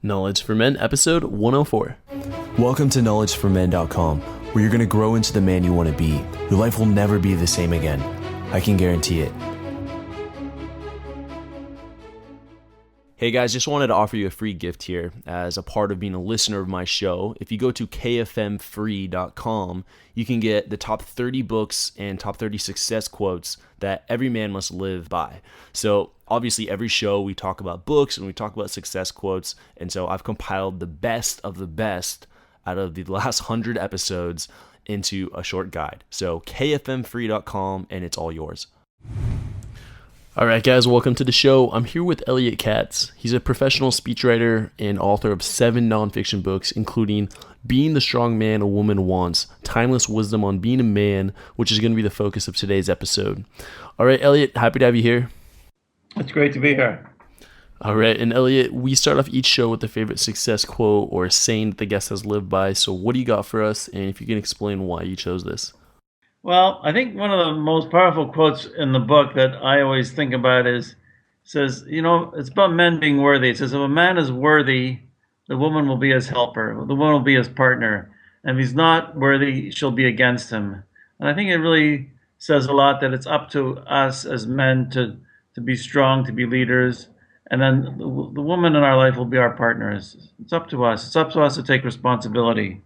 Knowledge for Men, episode 104. Welcome to knowledgeformen.com, where you're going to grow into the man you want to be. Your life will never be the same again. I can guarantee it. Hey guys, just wanted to offer you a free gift here as a part of being a listener of my show. If you go to kfmfree.com, you can get the top 30 books and top 30 success quotes that every man must live by. So obviously every show we talk about books and we talk about success quotes, and so I've compiled the best of the best out of the last 100 episodes into a short guide. So kfmfree.com, and it's all yours. All right, guys, welcome to the show. I'm here with Elliot Katz. He's a professional speechwriter and author of 7 nonfiction books, including Being the Strong Man a Woman Wants, Timeless Wisdom on Being a Man, which is going to be the focus of today's episode. All right, Elliot, happy to have you here. It's great to be here. All right, and Elliot, we start off each show with a favorite success quote or saying that the guest has lived by. So what do you got for us, and if you can explain why you chose this? Well, I think one of the most powerful quotes in the book that I always think about says, it's about men being worthy. It says, if a man is worthy, the woman will be his helper. The woman will be his partner. And if he's not worthy, she'll be against him. And I think it really says a lot that it's up to us as men to be strong, to be leaders. And then the woman in our life will be our partners. It's up to us. It's up to us to take responsibility.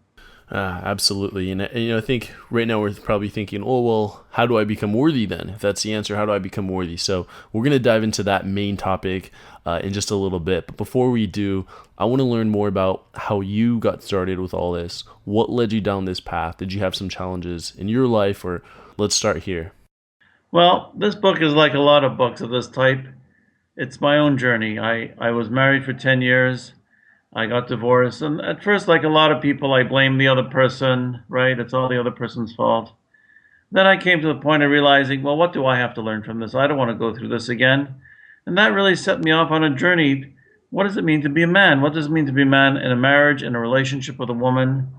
Absolutely. And I think right now we're probably thinking, oh, well, how do I become worthy then? If that's the answer, how do I become worthy? So we're going to dive into that main topic in just a little bit. But before we do, I want to learn more about how you got started with all this. What led you down this path? Did you have some challenges in your life? Or let's start here. Well, this book is like a lot of books of this type. It's my own journey. I was married for 10 years. I got divorced, and at first, like a lot of people, I blamed the other person, right? It's all the other person's fault. Then I came to the point of realizing, well, what do I have to learn from this? I don't want to go through this again. And that really set me off on a journey. What does it mean to be a man? What does it mean to be a man in a marriage, in a relationship with a woman?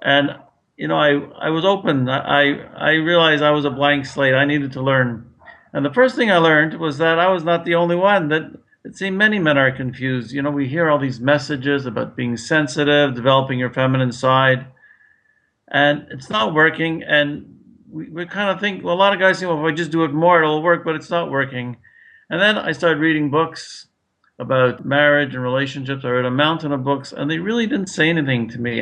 And, I was open. I realized I was a blank slate. I needed to learn. And the first thing I learned was that I was not the only one, that it seems many men are confused. We hear all these messages about being sensitive, developing your feminine side, and it's not working. And we kind of think, well, a lot of guys think, well, if I just do it more, it'll work, but it's not working. And then I started reading books about marriage and relationships. I read a mountain of books, and they really didn't say anything to me.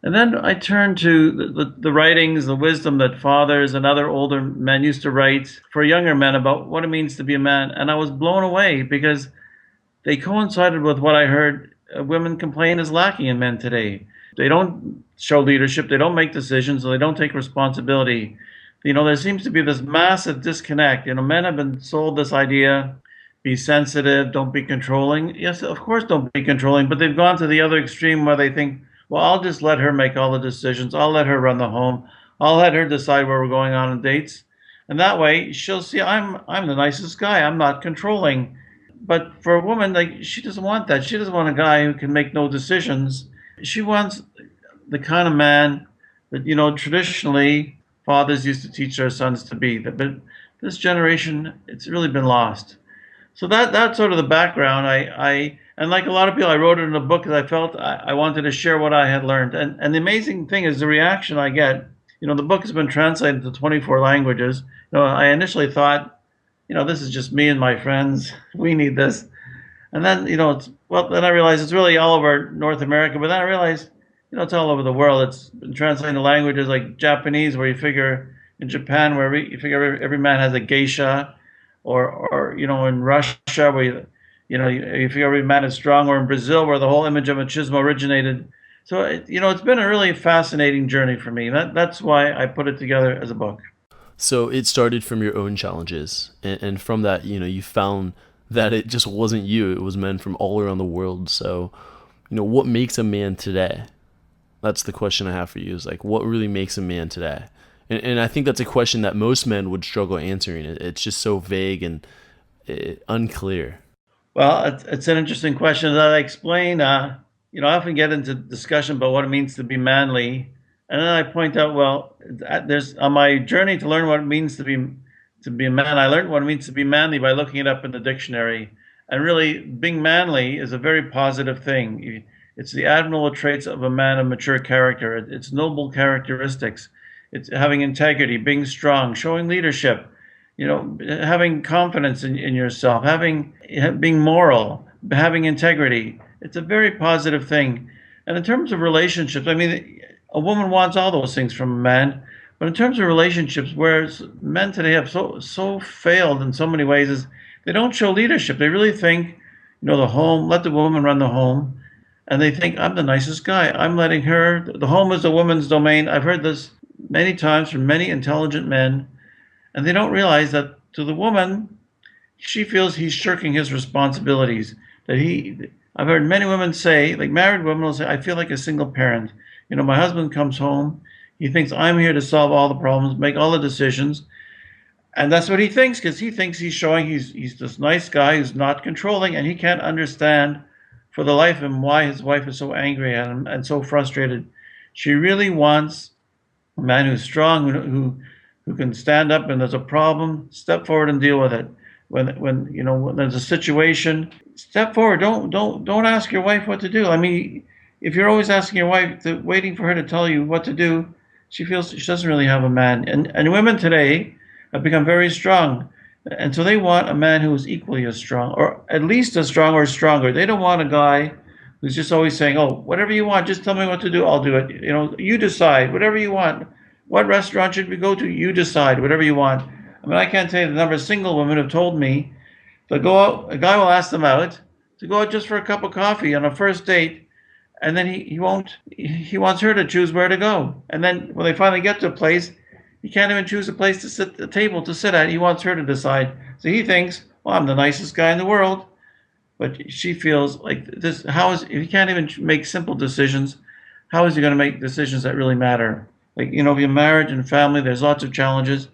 And then I turned to the writings, the wisdom that fathers and other older men used to write for younger men about what it means to be a man. And I was blown away because they coincided with what I heard women complain is lacking in men today. They don't show leadership, they don't make decisions, they don't take responsibility. There seems to be this massive disconnect. Men have been sold this idea, be sensitive, don't be controlling. Yes, of course, don't be controlling, but they've gone to the other extreme where they think, well, I'll just let her make all the decisions. I'll let her run the home. I'll let her decide where we're going on dates. And that way she'll see I'm the nicest guy. I'm not controlling. But for a woman, she doesn't want that. She doesn't want a guy who can make no decisions. She wants the kind of man that, traditionally fathers used to teach their sons to be. But this generation, it's really been lost. So that's sort of the background. And like a lot of people, I wrote it in a book because I felt I wanted to share what I had learned. And the amazing thing is the reaction I get. The book has been translated to 24 languages. I initially thought, this is just me and my friends. We need this. And then, then I realized it's really all over North America. But then I realized, it's all over the world. It's been translated to languages like Japanese, where you figure in Japan, where you figure every man has a geisha, or in Russia, where you figure every man is strong, or in Brazil, where the whole image of machismo originated. So, it's been a really fascinating journey for me. That's why I put it together as a book. So it started from your own challenges. And from that, you found that it just wasn't you. It was men from all around the world. So, what makes a man today? That's the question I have for you, is what really makes a man today? And I think that's a question that most men would struggle answering. It's just so vague and unclear. Well, it's an interesting question. As I explain, I often get into discussion about what it means to be manly. And then I point out, well, there's on my journey to learn what it means to be a man, I learned what it means to be manly by looking it up in the dictionary. And really, being manly is a very positive thing. It's the admirable traits of a man of mature character. It's noble characteristics. It's having integrity, being strong, showing leadership, having confidence in yourself, being moral, having integrity. It's a very positive thing. And in terms of relationships, I mean, a woman wants all those things from a man. But in terms of relationships, whereas men today have so failed in so many ways, is they don't show leadership. They really think, the home, let the woman run the home. And they think, I'm the nicest guy. I'm letting her, the home is a woman's domain. I've heard this many times from many intelligent men. And they don't realize that to the woman, she feels he's shirking his responsibilities. I've heard many women say, like married women will say, I feel like a single parent. My husband comes home. He thinks I'm here to solve all the problems, make all the decisions. And that's what he thinks, because he thinks he's showing he's this nice guy who's not controlling, and he can't understand for the life of him why his wife is so angry at him and so frustrated. She really wants a man who's strong, who can stand up, and there's a problem, step forward and deal with it. When there's a situation, step forward. Don't ask your wife what to do. I mean, if you're always asking your wife, waiting for her to tell you what to do, she feels she doesn't really have a man. And women today have become very strong. And so they want a man who is equally as strong, or at least as strong or stronger. They don't want a guy who's just always saying, oh, whatever you want, just tell me what to do, I'll do it. You decide, whatever you want. What restaurant should we go to? You decide, whatever you want. I mean, I can't tell you the number of single women who have told me to go out, a guy will ask them out to go out just for a cup of coffee on a first date, and then he wants her to choose where to go. And then when they finally get to a place, he can't even choose a place to sit, a table to sit at. He wants her to decide. So he thinks, well, I'm the nicest guy in the world. But she feels like this, if he can't even make simple decisions, how is he going to make decisions that really matter? Like, if you're marriage and family, there's lots of challenges.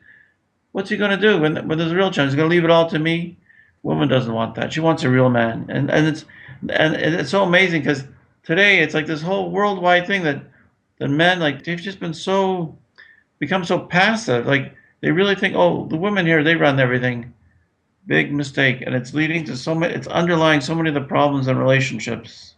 What's he going to do when there's a real challenge? He's going to leave it all to me? Woman doesn't want that. She wants a real man. And it's so amazing, because today it's like this whole worldwide thing that men, like, they've just become so passive. Like, they really think, oh, the women here, they run everything. Big mistake. And it's leading to it's underlying so many of the problems in relationships.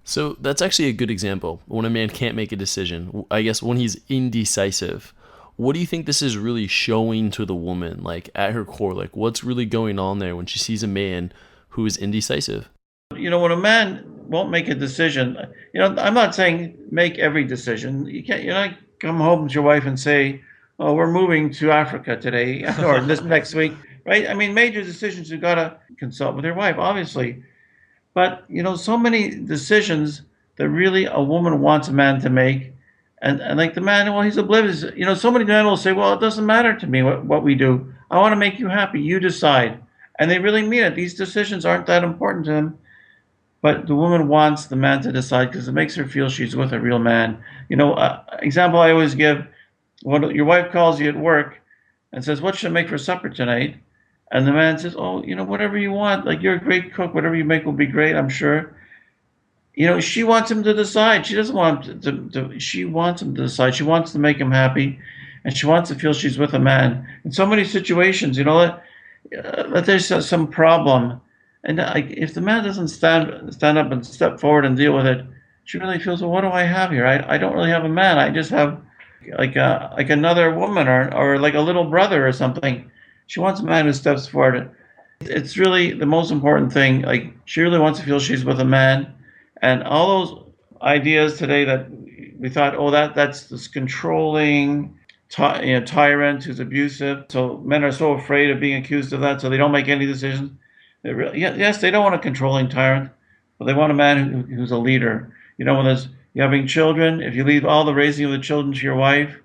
So that's actually a good example. When a man can't make a decision, I guess when he's indecisive, what do you think this is really showing to the woman, like at her core? Like, what's really going on there when she sees a man who is indecisive? When a man won't make a decision, I'm not saying make every decision. You're not come home to your wife and say, oh, we're moving to Africa today or this next week, right? I mean, major decisions, you've got to consult with your wife, obviously. But, so many decisions that really a woman wants a man to make. And like the man, well, he's oblivious. So many men will say, well, it doesn't matter to me what we do. I want to make you happy. You decide. And they really mean it. These decisions aren't that important to them. But the woman wants the man to decide, because it makes her feel she's with a real man. Example I always give, when your wife calls you at work and says, what should I make for supper tonight? And the man says, oh, whatever you want. Like, you're a great cook. Whatever you make will be great, I'm sure. She wants him to decide. She doesn't want him she wants him to decide. She wants to make him happy. And she wants to feel she's with a man. In so many situations, that there's some problem. And if the man doesn't stand up and step forward and deal with it, she really feels, well, what do I have here? I don't really have a man. I just have like another woman or like a little brother or something. She wants a man who steps forward. It's really the most important thing. Like, she really wants to feel she's with a man. And all those ideas today that we thought, oh, that's this controlling tyrant who's abusive. So men are so afraid of being accused of that, so they don't make any decisions. Yes, they don't want a controlling tyrant, but they want a man who's a leader. When you're having children, if you leave all the raising of the children to your wife,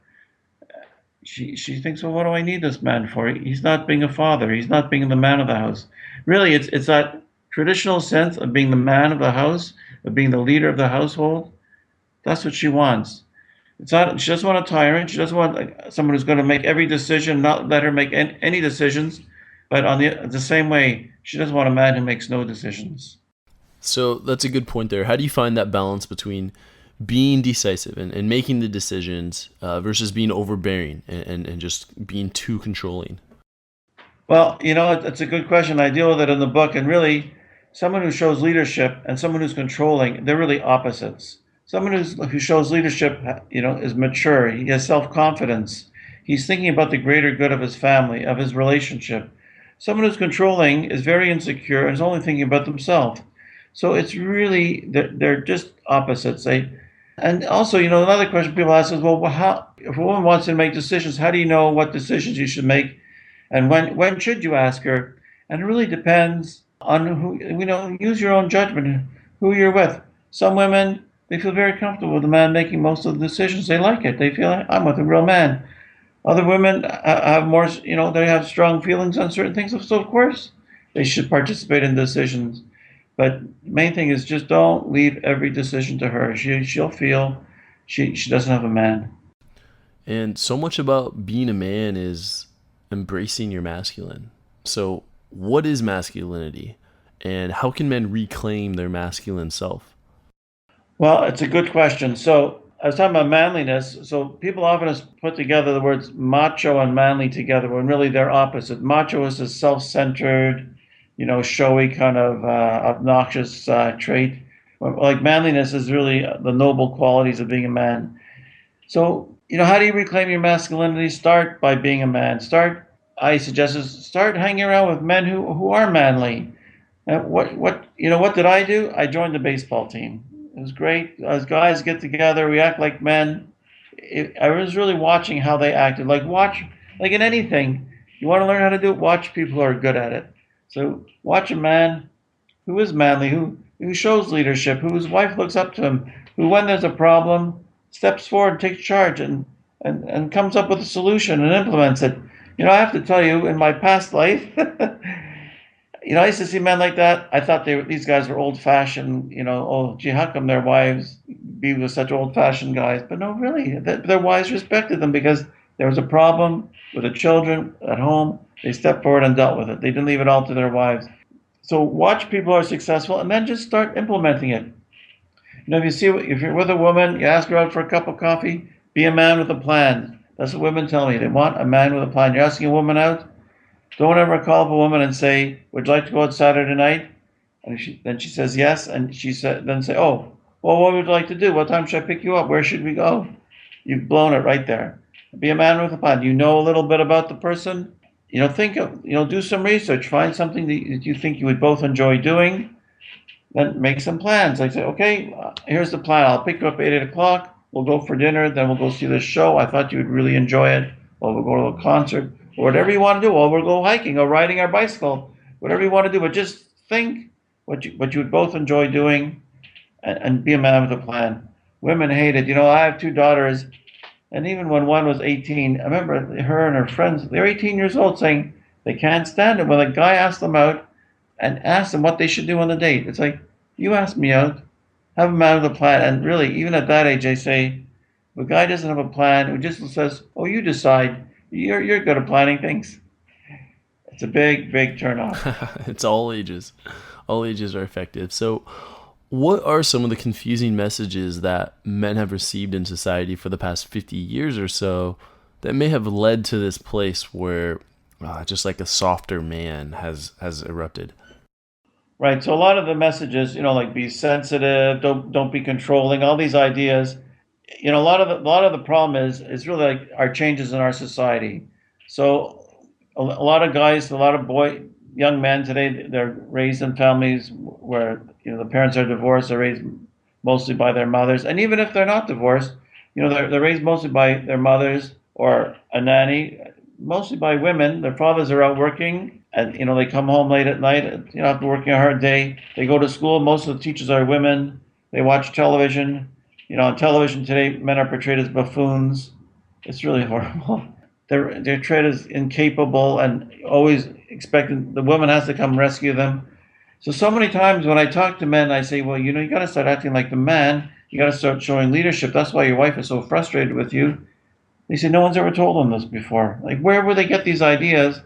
she thinks, well, what do I need this man for? He's not being a father. He's not being the man of the house. Really, it's that traditional sense of being the man of the house, of being the leader of the household. That's what she wants. She doesn't want a tyrant. She doesn't want someone who's going to make every decision, not let her make any decisions. But on the same way, she doesn't want a man who makes no decisions. So that's a good point there. How do you find that balance between being decisive and making the decisions versus being overbearing and just being too controlling? Well, it's a good question. I deal with it in the book, and really, someone who shows leadership and someone who's controlling, they're really opposites. Someone who shows leadership, is mature. He has self-confidence. He's thinking about the greater good of his family, of his relationship. Someone who's controlling is very insecure and is only thinking about themselves. So it's really they're just opposites. And also, another question people ask is, well, how if a woman wants to make decisions, how do you know what decisions you should make? And when should you ask her? And it really depends on who, use your own judgment, who you're with. Some women, they feel very comfortable with a man making most of the decisions. They like it. They feel like, I'm with a real man. Other women have more, they have strong feelings on certain things. So of course they should participate in decisions. But the main thing is just don't leave every decision to her. She'll feel she doesn't have a man. And so much about being a man is embracing your masculine. So, what is masculinity, and how can men reclaim their masculine self? Well, it's a good question. So I was talking about manliness. So people often put together the words macho and manly together when really they're opposite. Macho is a self-centered, showy kind of obnoxious trait. Like manliness is really the noble qualities of being a man. So, how do you reclaim your masculinity? Start by being a man. I suggest, start hanging around with men who are manly. What did I do? I joined the baseball team. It was great. As guys get together, we act like men. I was really watching how they acted. Like in anything, you want to learn how to do it, watch people who are good at it. So watch a man who is manly, who shows leadership, whose wife looks up to him, who, when there's a problem, steps forward, takes charge, and comes up with a solution and implements it. I have to tell you, in my past life, I used to see men like that. I thought these guys were old-fashioned. Oh, gee, how come their wives be with such old-fashioned guys? But no, really, their wives respected them because there was a problem with the children at home. They stepped forward and dealt with it. They didn't leave it all to their wives. So watch people who are successful, and then just start implementing it. If you're with a woman, you ask her out for a cup of coffee. Be a man with a plan. That's what women tell me. They want a man with a plan. You're asking a woman out. Don't ever call up a woman and say, "Would you like to go out Saturday night?" And then she says yes, and then say, "Oh, well, what would you like to do? What time should I pick you up? Where should we go?" You've blown it right there. Be a man with a plan. You know a little bit about the person. Do some research. Find something that you think you would both enjoy doing. Then make some plans. Like say, okay, here's the plan. I'll pick you up at 8 o'clock. We'll go for dinner. Then we'll go see this show. I thought you would really enjoy it. Or we'll go to a concert. Or whatever you want to do. Or we'll go hiking or riding our bicycle. Whatever you want to do. But just think what you would both enjoy doing, and be a man with a plan. Women hate it. I have two daughters, and even when one was 18, I remember her and her friends, they're 18 years old, saying they can't stand it when a guy asks them out and asks them what they should do on the date. It's like, you asked me out, have a man with a plan. And really, even at that age, I say, if a guy doesn't have a plan, who just says, oh, you decide, you're good at planning things, it's a big, big turnoff. It's all ages. All ages are effective. So what are some of the confusing messages that men have received in society for the past 50 years or so that may have led to this place where just like a softer man has erupted? Right. So a lot of the messages, like be sensitive, don't be controlling, all these ideas, a lot of the problem is really like our changes in our society. So a lot of guys, a lot of young men today, they're raised in families where the parents are divorced. They're raised mostly by their mothers, and even if they're not divorced, they're raised mostly by their mothers or a nanny, mostly by women. Their fathers are out working, and they come home late at night. After working a hard day, they go to school. Most of the teachers are women. They watch television. On television today, men are portrayed as buffoons. It's really horrible. They're portrayed as incapable and always expecting the woman has to come rescue them. So many times when I talk to men, I say, well, you got to start acting like the man. You got to start showing leadership. That's why your wife is so frustrated with you. They say, no one's ever told them this before. Like, where would they get these ideas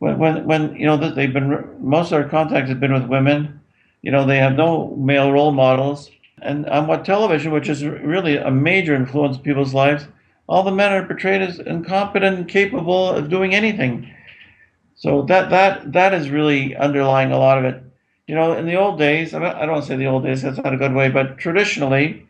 when they've been, most of their contact has been with women. They have no male role models. And on what television, which is really a major influence in people's lives, all the men are portrayed as incompetent, incapable of doing anything. So that is really underlying a lot of it. In the old days, I don't want to say the old days, that's not a good way, but traditionally,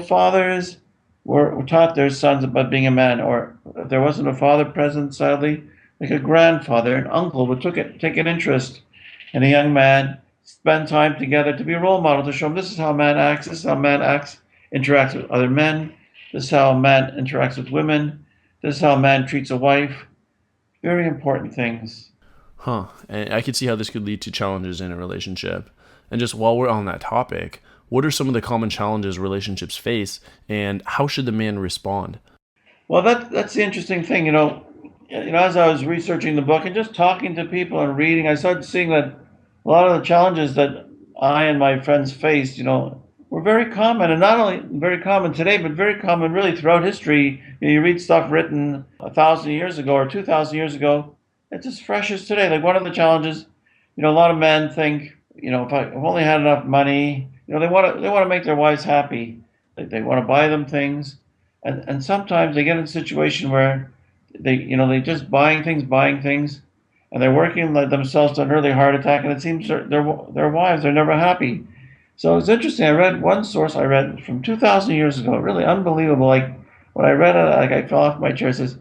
fathers were taught their sons about being a man, or if there wasn't a father present, sadly, like a grandfather, an uncle would take an interest in a young man, spend time together to be a role model, to show him this is how a man acts, this is how a man acts, interacts with other men, this is how a man interacts with women, this is how a man treats a wife. Very important things. Huh. And I could see how this could lead to challenges in a relationship. And just while we're on that topic, what are some of the common challenges relationships face, and how should the man respond? Well, that's the interesting thing. As I was researching the book and just talking to people and reading, I started seeing that a lot of the challenges that I and my friends faced, were very common, and not only very common today, but very common really throughout history. You read stuff written 1,000 years ago or 2,000 years ago, it's as fresh as today. Like one of the challenges, a lot of men think, if I've only had enough money, they want to make their wives happy. They want to buy them things, and sometimes they get in a situation where they just buying things, and they're working themselves to an early heart attack, and it seems their wives are never happy. So it's interesting. I read one source I read from 2,000 years ago, really unbelievable. Like when I read it, like I fell off my chair. It says,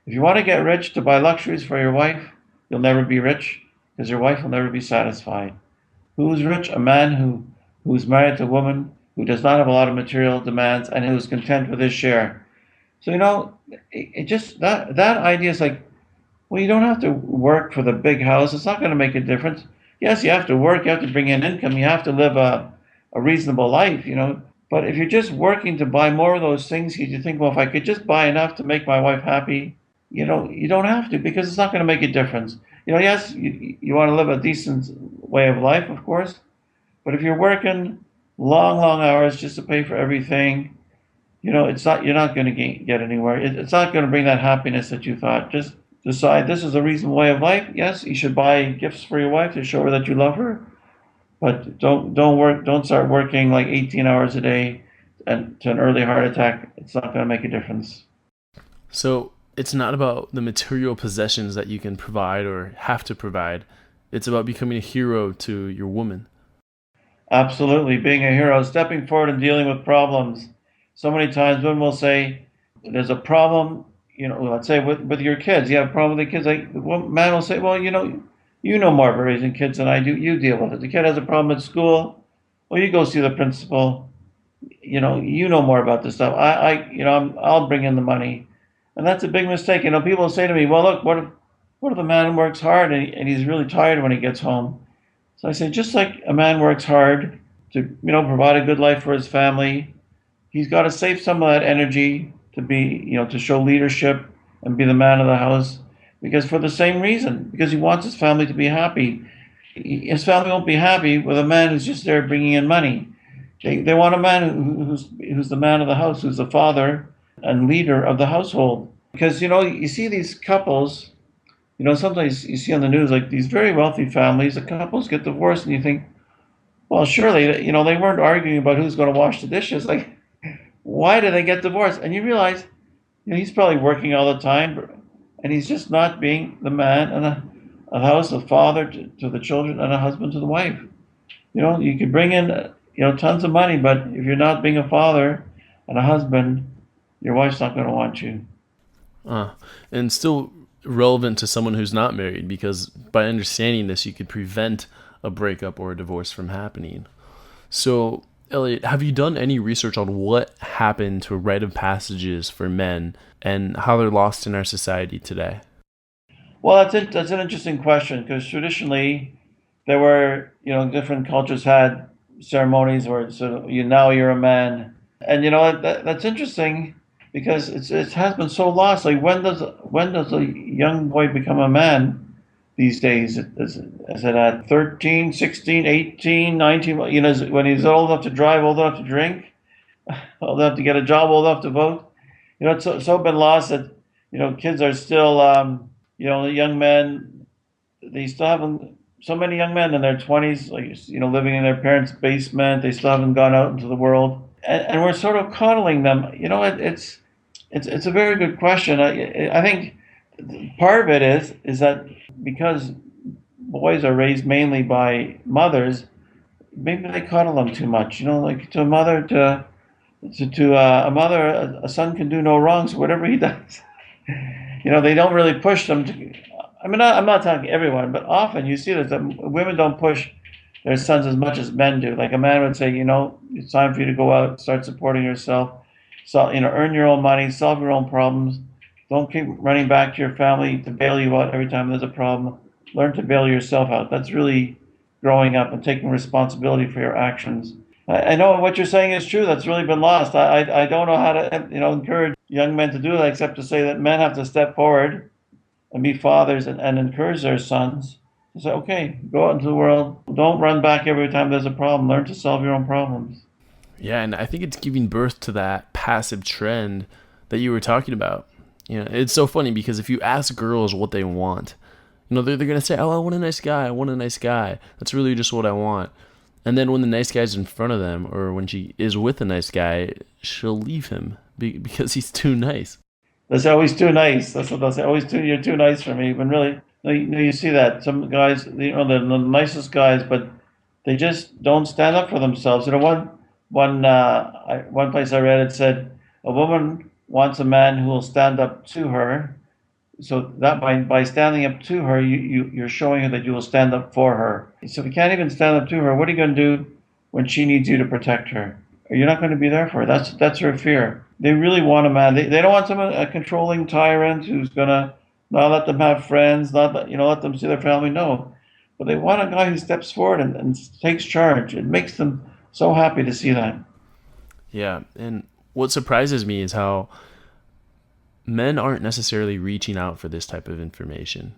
if you want to get rich to buy luxuries for your wife, you'll never be rich because your wife will never be satisfied. Who's rich? A man who's married to a woman who does not have a lot of material demands and who is content with his share. So it just that idea is like, well, you don't have to work for the big house. It's not going to make a difference. Yes, you have to work. You have to bring in income. You have to live a reasonable life. But if you're just working to buy more of those things, you think, well, if I could just buy enough to make my wife happy, you don't have to, because it's not going to make a difference. Yes, you want to live a decent way of life, of course, but if you're working long, long hours just to pay for everything, you're not going to get anywhere. It's not going to bring that happiness that you thought. Just decide this is a reasonable way of life. Yes, you should buy gifts for your wife to show her that you love her, but don't start working like 18 hours a day and to an early heart attack. It's not going to make a difference. So it's not about the material possessions that you can provide or have to provide. It's about becoming a hero to your woman. Absolutely. Being a hero, stepping forward and dealing with problems. So many times women will say, there's a problem, let's say with your kids. You have a problem with the kids. Like, the man will say, well, you know more about raising kids than I do. You deal with it. The kid has a problem at school. Well, you go see the principal. You know more about this stuff. I'll bring in the money. And that's a big mistake. People say to me, well, look, what if the man works hard and he's really tired when he gets home? So I say, just like a man works hard to, provide a good life for his family, he's got to save some of that energy to be, to show leadership and be the man of the house, because for the same reason, because he wants his family to be happy. His family won't be happy with a man who's just there bringing in money. They want a man who's the man of the house, who's the father and leader of the household. Because, you see these couples, sometimes you see on the news, like these very wealthy families, the couples get divorced and you think, well, surely, they weren't arguing about who's going to wash the dishes. Like, why did they get divorced? And you realize, he's probably working all the time and he's just not being the man and a house, a father to the children and a husband to the wife. You could bring in, tons of money, but if you're not being a father and a husband, your wife's not going to want you. And still relevant to someone who's not married, because by understanding this, you could prevent a breakup or a divorce from happening. So, Elliot, have you done any research on what happened to rite of passages for men and how they're lost in our society today? Well, that's an interesting question, because traditionally there were, different cultures had ceremonies where now you're a man, and that's interesting because it has been so lost. Like when does a young boy become a man these days? Is it at 13, 16, 18, 19? When he's old enough to drive, old enough to drink, old enough to get a job, old enough to vote. It's so been lost that kids are still young men. They still haven't. So many young men in their 20s, like living in their parents' basement. They still haven't gone out into the world, and we're sort of coddling them. It's a very good question. I think Part of it is that because boys are raised mainly by mothers, maybe they coddle them too much. Like to a mother, to a mother, a son can do no wrong. So whatever he does, they don't really push them to. I mean, I'm not talking everyone, but often you see that women don't push their sons as much as men do. Like a man would say, it's time for you to go out, start supporting yourself, so earn your own money, solve your own problems. Don't keep running back to your family to bail you out every time there's a problem. Learn to bail yourself out. That's really growing up and taking responsibility for your actions. I know what you're saying is true. That's really been lost. I don't know how to encourage young men to do that except to say that men have to step forward and be fathers and encourage their sons to say, okay, go out into the world. Don't run back every time there's a problem. Learn to solve your own problems. Yeah, and I think it's giving birth to that passive trend that you were talking about. It's so funny because if you ask girls what they want, they're going to say, oh, I want a nice guy. I want a nice guy. That's really just what I want. And then when the nice guy's in front of them, or when she is with a nice guy, she'll leave him because he's too nice. They say, oh, he's too nice. That's what they'll say. Oh, you're too nice for me. When really, you see that. Some guys, they're the nicest guys, but they just don't stand up for themselves. One place I read, it said, a woman wants a man who will stand up to her. So that by standing up to her, you're showing her that you will stand up for her. So if you can't even stand up to her, what are you going to do when she needs you to protect her? You're not going to be there for her. That's her fear. They really want a man. They don't want someone, a controlling tyrant who's going to not let them have friends, not let them see their family. No, but they want a guy who steps forward and takes charge. It makes them so happy to see that. Yeah, and what surprises me is how men aren't necessarily reaching out for this type of information.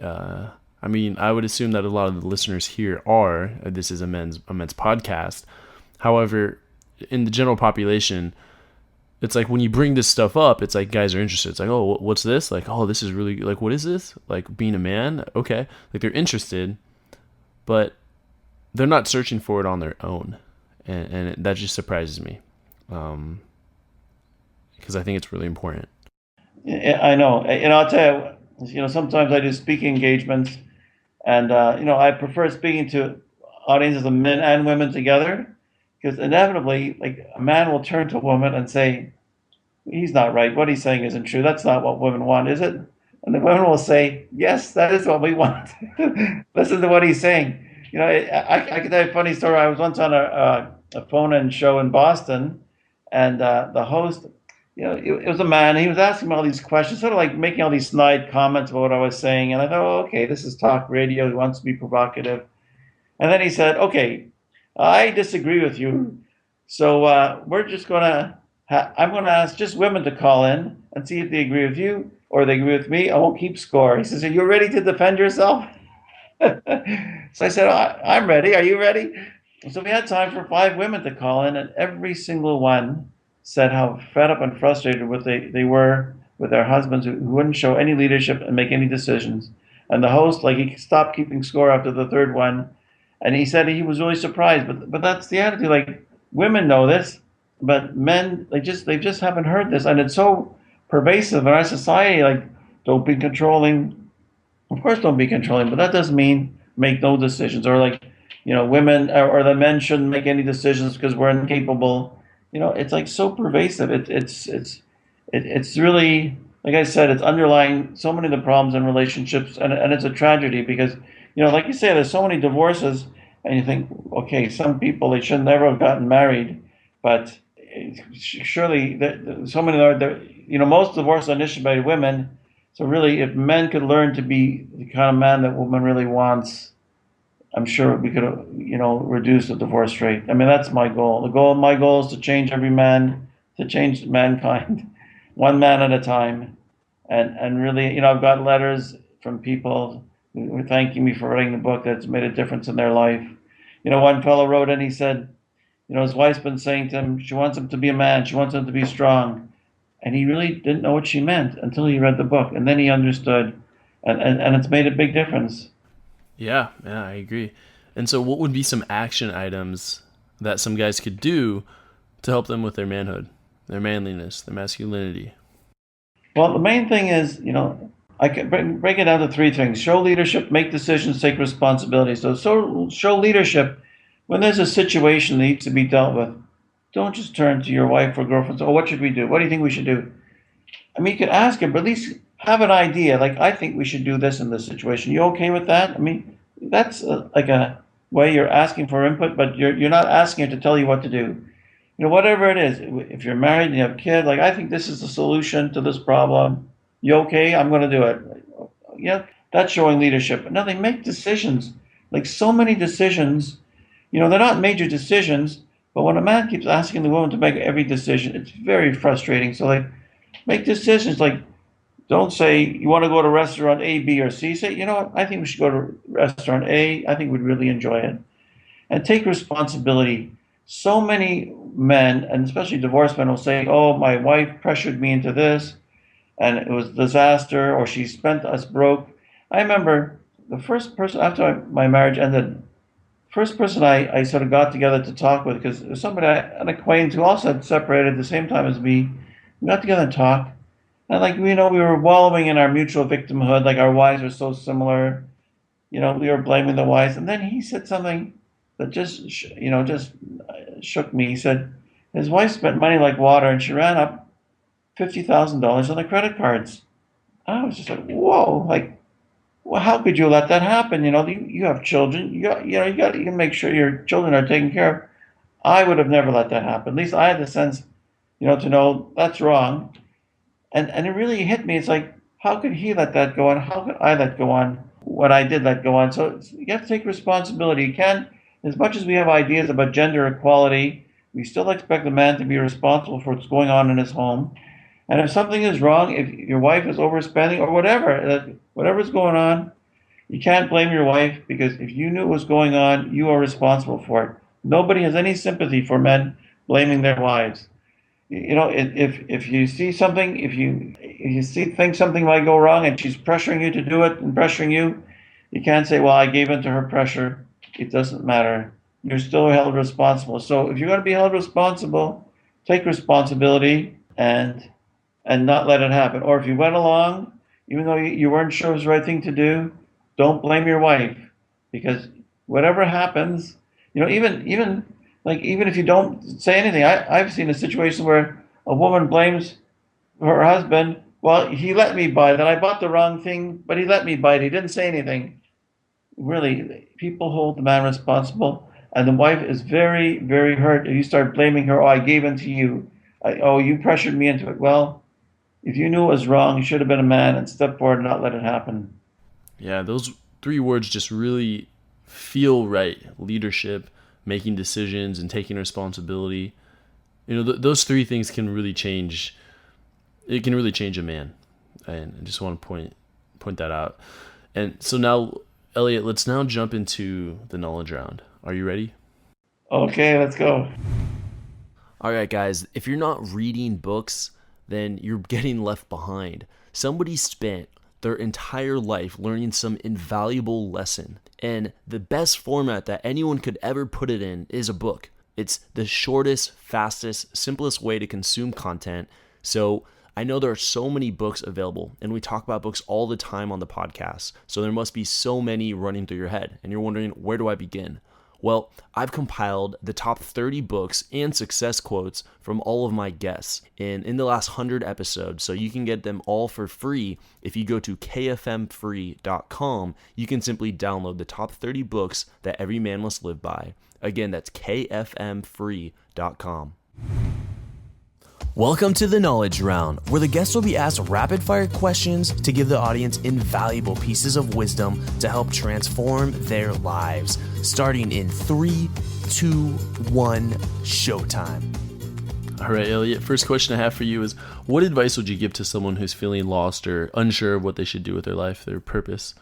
I mean, I would assume that a lot of the listeners here are. This is a men's podcast. However, in the general population, it's like when you bring this stuff up, it's like guys are interested. It's like, oh, what's this? Like, oh, this is really, like, what is this? Like being a man? Okay. Like they're interested, but they're not searching for it on their own. And that just surprises me. Because I think it's really important. I know. I'll tell you, sometimes I do speaking engagements and, I prefer speaking to audiences of men and women together because inevitably, like a man will turn to a woman and say, he's not right. What he's saying isn't true. That's not what women want, is it? And the women will say, yes, that is what we want. Listen to what he's saying. I could tell you a funny story. I was once on a phone-in show in Boston, and the host, it was a man. He was asking me all these questions, sort of like making all these snide comments about what I was saying. And I thought, oh, okay, this is talk radio. He wants to be provocative. And then he said, okay, I disagree with you. So we're just going to, I'm going to ask just women to call in and see if they agree with you or they agree with me. I won't keep score. He says, are you ready to defend yourself? So I said, oh, I'm ready. Are you ready? So we had time for 5 women to call in, and every single one said how fed up and frustrated with they were with their husbands who wouldn't show any leadership and make any decisions. And the host, like, he stopped keeping score after the third one, and he said he was really surprised. But that's the attitude. Like, women know this, but men they just haven't heard this, and it's so pervasive in our society. Like, don't be controlling. Of course, don't be controlling, but that doesn't mean make no decisions, or like, women or the men shouldn't make any decisions because we're incapable. It's like so pervasive. It's really, like I said, it's underlying so many of the problems in relationships, and it's a tragedy because, like you say, there's so many divorces, and you think, okay, some people they should never have gotten married, but surely so many are, most divorces are initiated by women. So really, if men could learn to be the kind of man that woman really wants, I'm sure we could, reduce the divorce rate. I mean, that's my goal. My goal is to change every man, to change mankind, one man at a time. And really, I've got letters from people who were thanking me for writing the book that's made a difference in their life. One fellow wrote and he said, his wife's been saying to him, she wants him to be a man, she wants him to be strong. And he really didn't know what she meant until he read the book. And then he understood. And it's made a big difference. Yeah, I agree. And so what would be some action items that some guys could do to help them with their manhood, their manliness, their masculinity? Well, the main thing is, I can break it down to three things: show leadership, make decisions, take responsibility. So show leadership when there's a situation that needs to be dealt with. Don't just turn to your wife or girlfriend and say, "Oh, what should we do? What do you think we should do?" I mean, you could ask her, but at least have an idea. Like, I think we should do this in this situation. You okay with that? I mean, that's like a way you're asking for input, but you're not asking her to tell you what to do. Whatever it is. If you're married and you have kids, like, I think this is the solution to this problem. You okay? I'm going to do it. Yeah, that's showing leadership. Now they make decisions, like so many decisions. They're not major decisions, but when a man keeps asking the woman to make every decision, it's very frustrating. So, like, make decisions. Like, don't say you want to go to restaurant A, B, or C. Say, you know what? I think we should go to restaurant A. I think we'd really enjoy it. And take responsibility. So many men, and especially divorced men, will say, "Oh, my wife pressured me into this, and it was a disaster," or "she spent us broke." I remember the first person after my marriage ended, first person I sort of got together to talk with, because it was somebody, an acquaintance who also had separated at the same time as me. We got together and talked. And, like, we were wallowing in our mutual victimhood, like our wives were so similar. We were blaming the wives. And then he said something that just shook me. He said his wife spent money like water, and she ran up $50,000 on the credit cards. I was just like, whoa, like, well, how could you let that happen? You have children. You can make sure your children are taken care of. I would have never let that happen. At least I had the sense, to know that's wrong. And it really hit me. It's like, how could he let that go on? How could I let go on what I did let go on? So you have to take responsibility. You can't, as much as we have ideas about gender equality, we still expect the man to be responsible for what's going on in his home. And if something is wrong, if your wife is overspending or whatever's going on, you can't blame your wife, because if you knew what was going on, you are responsible for it. Nobody has any sympathy for men blaming their wives. If you see something, if you think something might go wrong and she's pressuring you to do it and pressuring you, you can't say, "Well, I gave in to her pressure." It doesn't matter. You're still held responsible. So if you're going to be held responsible, take responsibility and not let it happen. Or if you went along, even though you weren't sure it was the right thing to do, don't blame your wife, because whatever happens, even if you don't say anything, I've seen a situation where a woman blames her husband. "Well, he let me buy that. I bought the wrong thing, but he let me buy it. He didn't say anything." Really, people hold the man responsible, and the wife is very, very hurt if you start blaming her. "Oh, I gave in to you. You pressured me into it." Well, if you knew it was wrong, you should have been a man and stepped forward and not let it happen. Yeah, those three words just really feel right. Leadership, making decisions, and taking responsibility. Those three things can really change. It can really change a man. And I just want to point that out. And so now, Elliot, let's now jump into the knowledge round. Are you ready? Okay, let's go. All right, guys, if you're not reading books, then you're getting left behind. Somebody spent their entire life learning some invaluable lesson, and the best format that anyone could ever put it in is a book. It's the shortest, fastest, simplest way to consume content. So I know there are so many books available, and we talk about books all the time on the podcast, so there must be so many running through your head, and you're wondering, where do I begin? Well, I've compiled the top 30 books and success quotes from all of my guests in the last 100 episodes, so you can get them all for free. If you go to kfmfree.com, you can simply download the top 30 books that every man must live by. Again, that's kfmfree.com. Welcome to the Knowledge Round, where the guests will be asked rapid-fire questions to give the audience invaluable pieces of wisdom to help transform their lives. Starting in 3, 2, 1, showtime. All right, Elliot, first question I have for you is, what advice would you give to someone who's feeling lost or unsure of what they should do with their life, their purpose?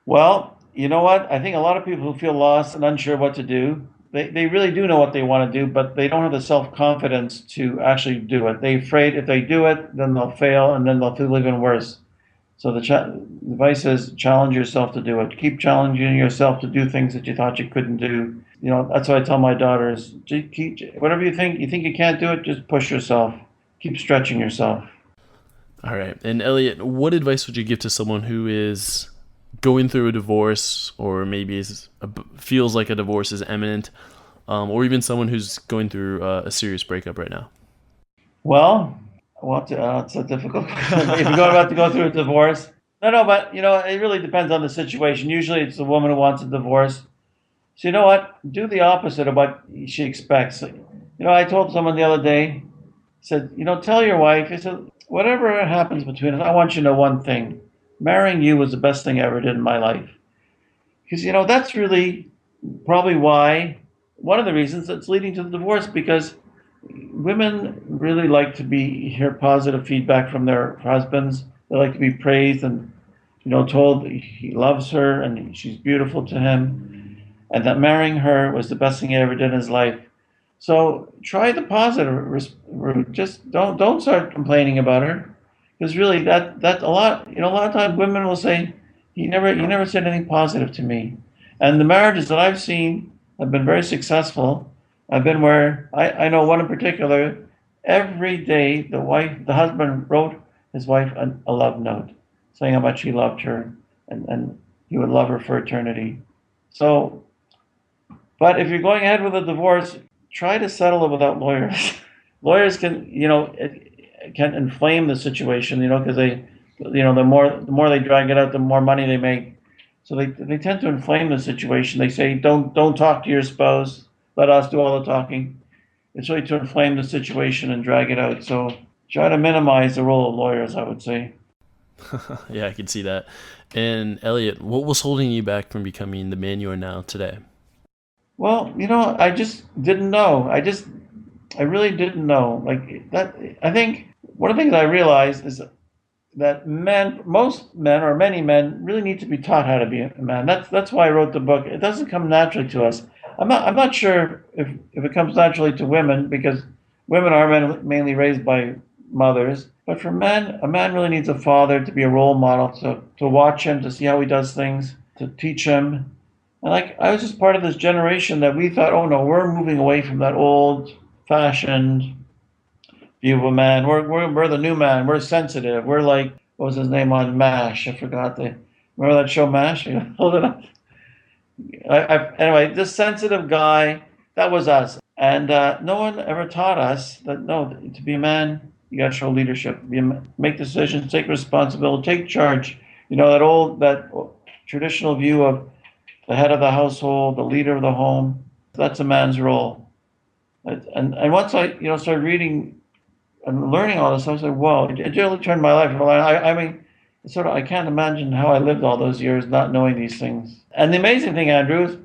Well, you know what? I think a lot of people who feel lost and unsure what to do, they really do know what they want to do, but they don't have the self-confidence to actually do it. They're afraid if they do it, then they'll fail, and then they'll feel even worse. So the advice is, challenge yourself to do it. Keep challenging yourself to do things that you thought you couldn't do. That's what I tell my daughters. Whatever you think you can't do it, just push yourself. Keep stretching yourself. All right. And Elliot, what advice would you give to someone who is going through a divorce, or maybe feels like a divorce is imminent, or even someone who's going through a serious breakup right now? Well, it's a difficult question. If you're about to go through a divorce, no, but it really depends on the situation. Usually, it's the woman who wants a divorce. So you know what? Do the opposite of what she expects. I told someone the other day, said, tell your wife, I said, whatever happens between us, I want you to know one thing. Marrying you was the best thing I ever did in my life. Because, that's really probably one of the reasons that's leading to the divorce, because women really like to hear positive feedback from their husbands. They like to be praised and, told he loves her and she's beautiful to him, and that marrying her was the best thing he ever did in his life. So try the positive route. Just don't start complaining about her, because really that a lot of times women will say, he never said anything positive to me. And the marriages that I've seen have been very successful. I've been where I know one in particular. Every day the husband wrote his wife a love note saying how much he loved her, and he would love her for eternity. So, but if you're going ahead with a divorce, try to settle it without lawyers. Lawyers can inflame the situation, because the more they drag it out, the more money they make. So they tend to inflame the situation. They say, don't talk to your spouse. Let us do all the talking. It's really to inflame the situation and drag it out. So try to minimize the role of lawyers, I would say. Yeah, I can see that. And Elliot, what was holding you back from becoming the man you are now today? Well, I just didn't know. I really didn't know. Like that, I think one of the things I realized is that most men or many men really need to be taught how to be a man. That's why I wrote the book. It doesn't come naturally to us. I'm not sure if it comes naturally to women, because women are mainly raised by mothers. But for men, a man really needs a father to be a role model, to watch him, to see how he does things, to teach him. And I was just part of this generation that we thought, oh no, we're moving away from that old-fashioned view of a man. We're the new man. We're sensitive. We're like, what was his name on MASH? I forgot. Remember that show MASH? Hold it up. Anyway, this sensitive guy, that was us. And no one ever taught us that, no, to be a man, you got to show leadership. Make decisions, take responsibility, take charge. That traditional view of the head of the household, the leader of the home. That's a man's role. And once I started reading and learning all this, I was like, whoa, it really turned my life around. I mean, I can't imagine how I lived all those years not knowing these things. And the amazing thing, Andrew, is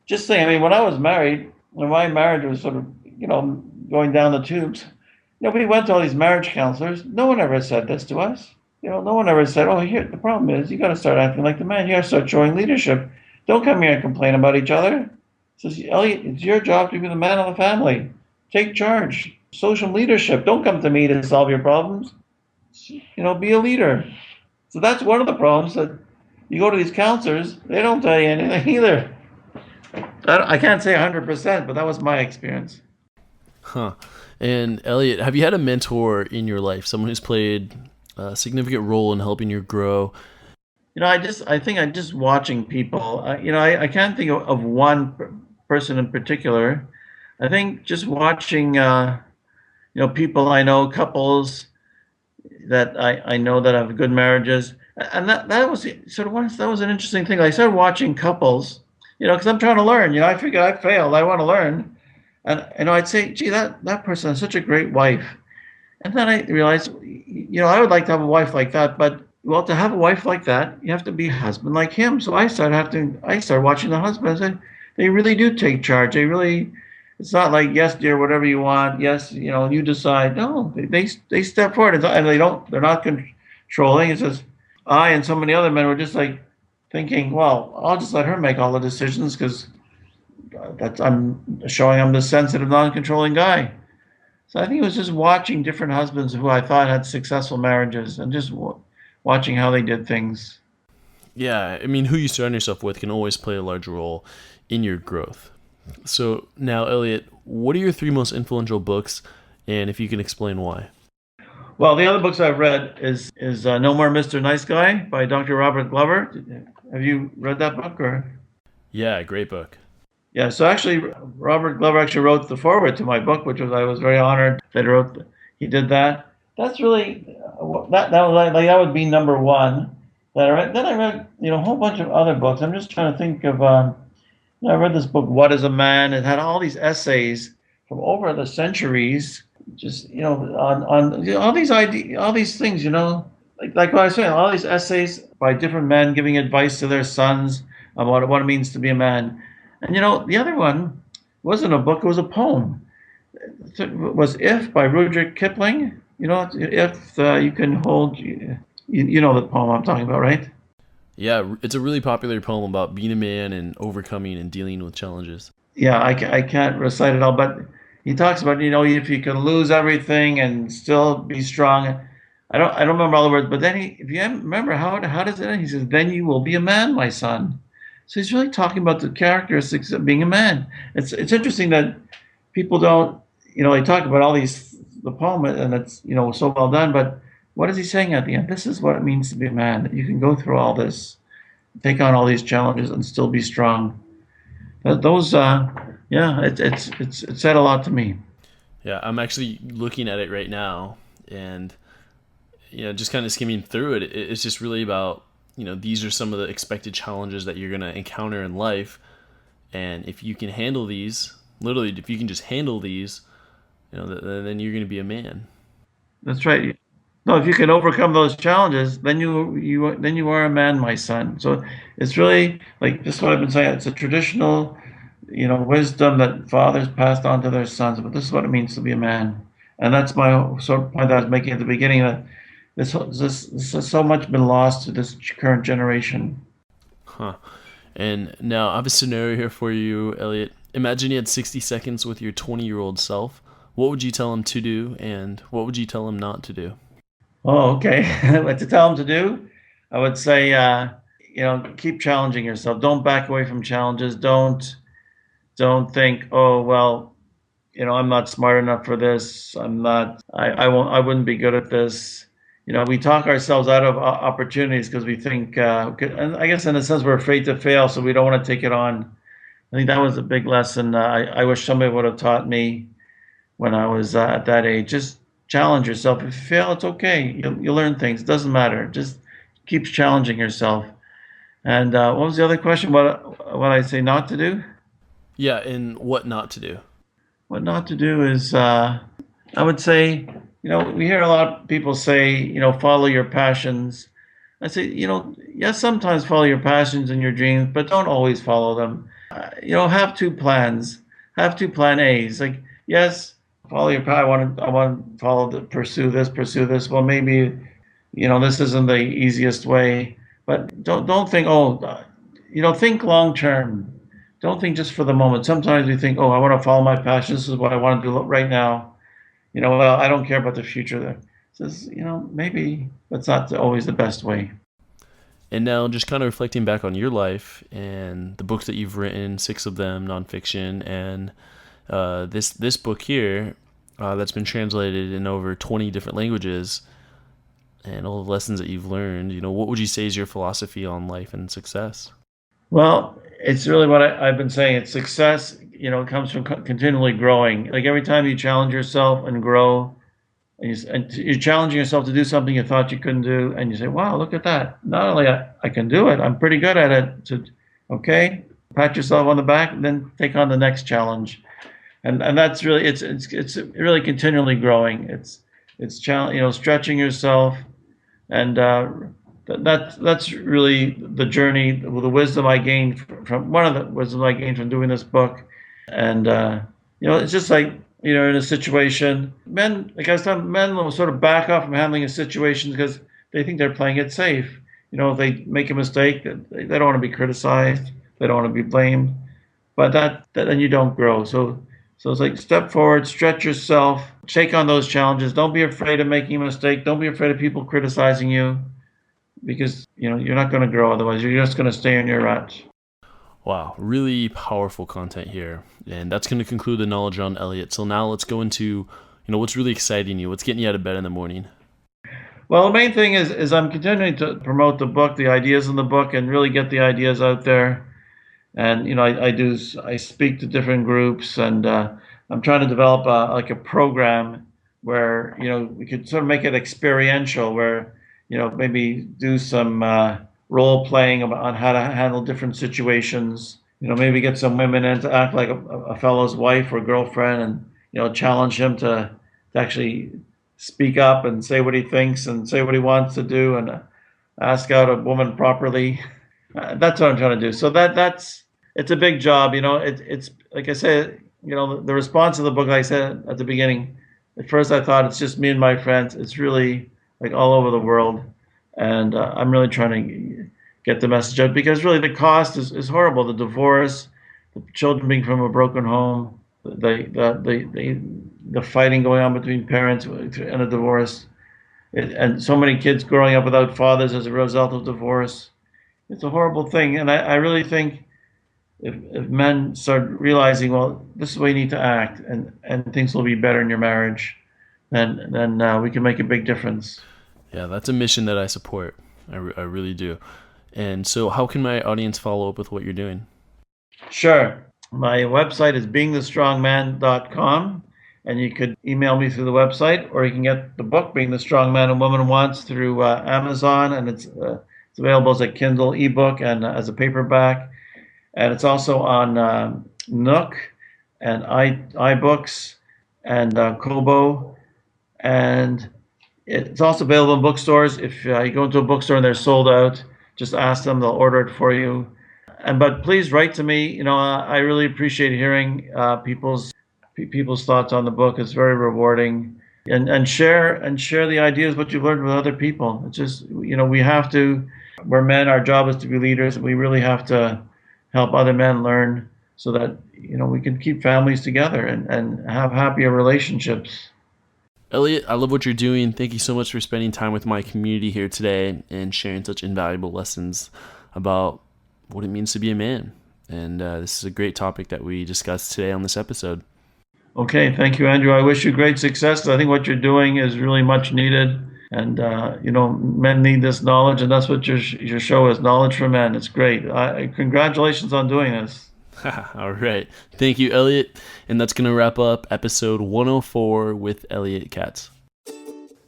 just saying, I mean, when I was married, when my marriage was sort of, going down the tubes, we went to all these marriage counselors. No one ever said this to us. No one ever said, oh, here, the problem is you got to start acting like the man. You got to start showing leadership. Don't come here and complain about each other. It says, Elliot, it's your job to be the man of the family. Take charge. Social leadership. Don't come to me to solve your problems. Be a leader. So that's one of the problems, that you go to these counselors, they don't tell you anything either. I can't say 100%, but that was my experience. Huh. And Elliot, have you had a mentor in your life, someone who's played a significant role in helping you grow? I think I'm just watching people. I can't think of one person in particular. I think just watching, people I know, couples that I know that have good marriages, and that was that was an interesting thing. I started watching couples, because I'm trying to learn. I figured I failed. I want to learn, and I'd say, gee, that person is such a great wife, and then I realized, I would like to have a wife like that, but well, to have a wife like that, you have to be a husband like him. So I started watching the husbands, and they really do take charge. It's not like, yes, dear, whatever you want. Yes, you decide. No, they step forward, and they're not controlling. It's just I and so many other men were just like thinking, well, I'll just let her make all the decisions, because I'm showing I'm the sensitive, non-controlling guy. So I think it was just watching different husbands who I thought had successful marriages, and just watching how they did things. Yeah, I mean, who you surround yourself with can always play a large role in your growth. So now, Elliot, what are your 3 most influential books, and if you can explain why? Well, the other books I've read is No More Mr. Nice Guy by Dr. Robert Glover. Have you read that book or? Yeah, great book. Yeah, so actually, Robert Glover actually wrote the foreword to my book, which was I was very honored that he did that. That's really that was like that would be number one that I read. Then I read a whole bunch of other books. I'm just trying to think of. I read this book, What is a Man? It had all these essays from over the centuries, just on all these all these things, like what I was saying, all these essays by different men giving advice to their sons on what it means to be a man. And the other one wasn't a book; it was a poem. It was "If" by Rudyard Kipling. If you can hold, you know the poem I'm talking about, right? Yeah, it's a really popular poem about being a man and overcoming and dealing with challenges. Yeah, I can't recite it all, but he talks about if you can lose everything and still be strong. I don't remember all the words, but then if you remember how does it end? He says, "Then you will be a man, my son." So he's really talking about the characteristics of being a man. It's interesting that people don't they talk about all the poem and it's so well done, but what is he saying at the end? This is what it means to be a man. That you can go through all this, take on all these challenges, and still be strong. Those, yeah, it said a lot to me. Yeah, I'm actually looking at it right now, and just kind of skimming through it. It's just really about these are some of the expected challenges that you're gonna encounter in life, and if you can handle these, literally, if you can just handle these, then you're gonna be a man. That's right. No, if you can overcome those challenges, then you are a man, my son. So it's really like this is what I've been saying. It's a traditional, wisdom that fathers passed on to their sons. But this is what it means to be a man, and that's my sort of point that I was making at the beginning. That this has so much been lost to this current generation. Huh. And now I have a scenario here for you, Elliot. Imagine you had 60 seconds with your 20-year-old self. What would you tell him to do, and what would you tell him not to do? Oh, okay. What to tell them to do? I would say, keep challenging yourself. Don't back away from challenges. Don't think, oh well, I'm not smart enough for this. I'm not. I won't. I wouldn't be good at this. We talk ourselves out of opportunities because we think, and I guess in a sense we're afraid to fail, so we don't want to take it on. I think that was a big lesson. I wish somebody would have taught me when I was at that age. Just challenge yourself. If you fail, it's okay. You'll learn things. It doesn't matter. Just keep challenging yourself. And what was the other question? What I say not to do? Yeah, and what not to do. What not to do is, I would say, we hear a lot of people say, follow your passions. I say, yes, sometimes follow your passions and your dreams, but don't always follow them. Have two plans. Have two plan A's. Like, yes, follow your path. I want to pursue this. Well, maybe, this isn't the easiest way, but don't think, think long term. Don't think just for the moment. Sometimes we think, I want to follow my passion. This is what I want to do right now. Well, I don't care about the future there. Says, maybe that's not always the best way. And now just kind of reflecting back on your life and the books that you've written, 6 of them, nonfiction, and this book here that's been translated in over 20 different languages, and all the lessons that you've learned, what would you say is your philosophy on life and success? Well, it's really what I've been saying. It's success, it comes from continually growing. Like every time you challenge yourself and grow, and you're challenging yourself to do something you thought you couldn't do, and you say, wow, look at that. Not only I can do it, I'm pretty good at it. Okay, pat yourself on the back, and then take on the next challenge. And that's really, it's really continually growing. It's challenge, stretching yourself, and that's really the journey. The wisdom I gained from one of the wisdom I gained from doing this book, and it's just like in a situation, men, like I was telling, men will sort of back off from handling a situation because they think they're playing it safe. If they make a mistake, they don't want to be criticized, they don't want to be blamed, but that then you don't grow. So it's like step forward, stretch yourself, take on those challenges. Don't be afraid of making a mistake. Don't be afraid of people criticizing you, because you're not going to grow otherwise. You're just going to stay in your rut. Wow, really powerful content here. And that's going to conclude the knowledge on Elliot. So now let's go into, what's really exciting you, what's getting you out of bed in the morning. Well, the main thing is I'm continuing to promote the book, the ideas in the book, and really get the ideas out there. And I speak to different groups, and I'm trying to develop like a program where we could sort of make it experiential, where maybe do some role playing on how to handle different situations. Maybe get some women in to act like a fellow's wife or girlfriend, and challenge him to actually speak up and say what he thinks and say what he wants to do, and ask out a woman properly. That's what I'm trying to do. So it's a big job. It's like I said, the response to the book, like I said at the beginning, at first I thought it's just me and my friends. It's really like all over the world. And I'm really trying to get the message out, because really the cost is horrible. The divorce, the children being from a broken home, the fighting going on between parents and a divorce, and so many kids growing up without fathers as a result of divorce. It's a horrible thing. And I really think if men start realizing, well, this is the way you need to act, and things will be better in your marriage, then we can make a big difference. Yeah, that's a mission that I support. I really do. And so how can my audience follow up with what you're doing? Sure. My website is beingthestrongman.com, and you could email me through the website, or you can get the book, Being the Strong Man a Woman Wants, through Amazon, and it's available as a Kindle ebook and as a paperback. And it's also on Nook and iBooks and Kobo. And it's also available in bookstores. If you go into a bookstore and they're sold out, just ask them, they'll order it for you. But please write to me. I really appreciate hearing people's thoughts on the book. It's very rewarding. And share the ideas, what you've learned with other people. It's just, we have to, we're men, our job is to be leaders. We really have to help other men learn, so that we can keep families together and have happier relationships. Elliot, I love what you're doing. Thank you so much for spending time with my community here today and sharing such invaluable lessons about what it means to be a man. And this is a great topic that we discussed today on this episode. Okay, thank you, Andrew. I wish you great success. I think what you're doing is really much needed. And, men need this knowledge, and that's what your show is, Knowledge for Men. It's great. Congratulations on doing this. All right. Thank you, Elliot. And that's going to wrap up episode 104 with Elliot Katz.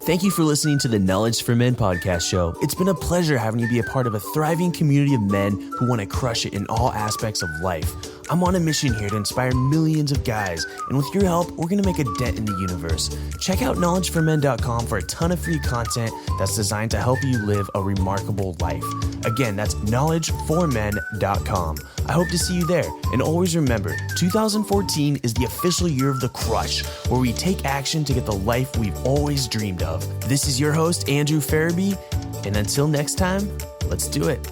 Thank you for listening to the Knowledge for Men podcast show. It's been a pleasure having you be a part of a thriving community of men who want to crush it in all aspects of life. I'm on a mission here to inspire millions of guys, and with your help, we're going to make a dent in the universe. Check out knowledgeformen.com for a ton of free content that's designed to help you live a remarkable life. Again, that's knowledgeformen.com. I hope to see you there. And always remember, 2014 is the official year of the crush, where we take action to get the life we've always dreamed of. This is your host, Andrew Farabee, and until next time, let's do it.